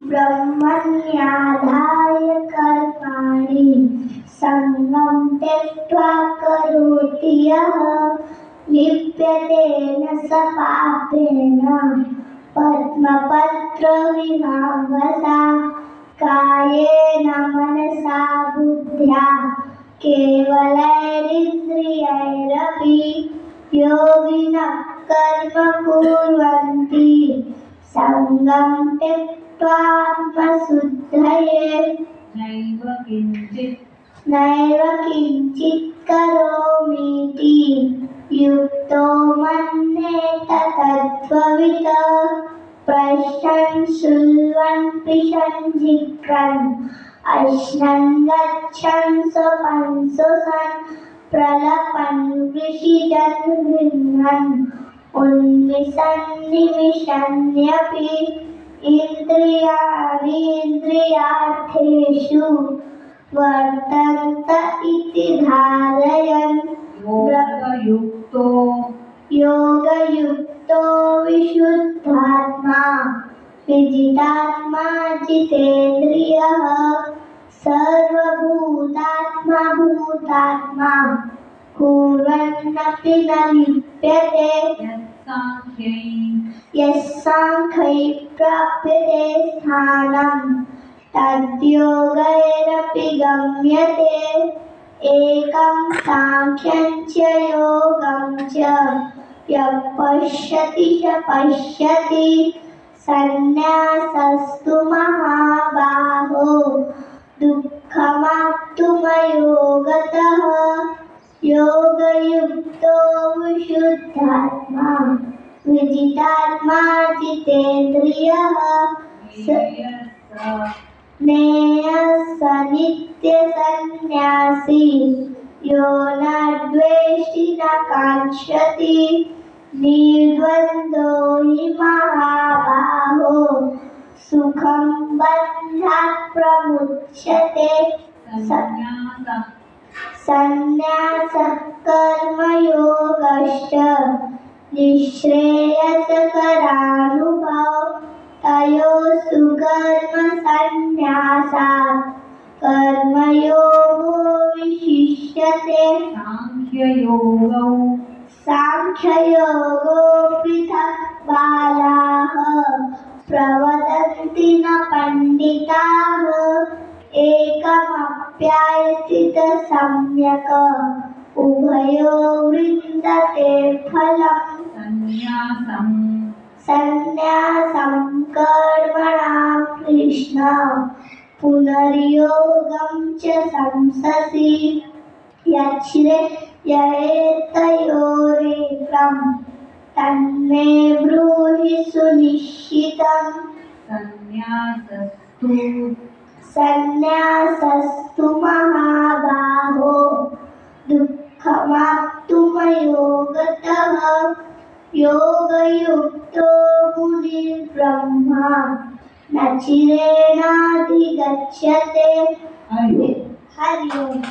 ब्रह्मण्याधाय कर्माणि संगं त्यक्त्वा करोति यः लिप्यते न स पापेन पद्मपत्रविभावसा कायेन मनसा बुद्ध्या केवलैरिन्द्रियैरपि योगिनः कर्म कुर्वन्ति संगं त्यक्त्वात्मशुद्धये नैव किञ्चित् करोमीति युक्तो मन्येत तत्त्ववित् पश्यन् शृण्वन् पिशन् जिघ्रन् अश्नन् गच्छन् स्वपन् स्वसन् प्रलपन् विषिजन् गृह्णन् उन्मिषन् निमिषन्नपि इन्द्रियाणीन्द्रियार्थेषु वर्तन्त इति धारयन् योगयुक्तो विशुद्धात्मा विजितात्मा जितेन्द्रियः सर्वभूतात्मा भूतात्मा कुर्वन्नपि न लिप्यते यस्साङ्ख्यै प्राप्यते स्थानं तद्योगैरपि गम्यते एकं साङ्ख्यं च योगं च यः पश्यति स पश्यति सन्न्यासस्तु महाबाहो दुःखमाप्तुमयोगतः योगयुक्तो विशुद्धात्मा विजितात्मा जितेन्द्रियः ज्ञेयः स नित्यसन्न्यासी यो न द्वेष्टि न काङ्क्षति निर्द्वन्द्वो हि महाबाहो सुखं बन्धात् प्रमुच्यते सन्न्यासः कर्मयोगश्च निःश्रेयसकरानुभवः तयोस्तु कर्मसन्न्यासात् कर्मयोगो विशिष्यते सांख्ययोगो पृथक् बालाः प्रवदन्ति न पण्डिताः एकमप्यास्थितः सम्यक् उभयो वृन्दते फलम् सन्न्यासं कर्मणां कृष्ण पुनर्योगं च संससि यच्छ्रेयस्तेयोरेकं तन्मे ब्रूहि सुनिश्चितम् सन्न्यासस्तु महाबाहो दुःखमाप्तुमयोगतः योगयुक्तो मुनिर्ब्रह्मा न चिरेणाधिगच्छते हरि ओम्।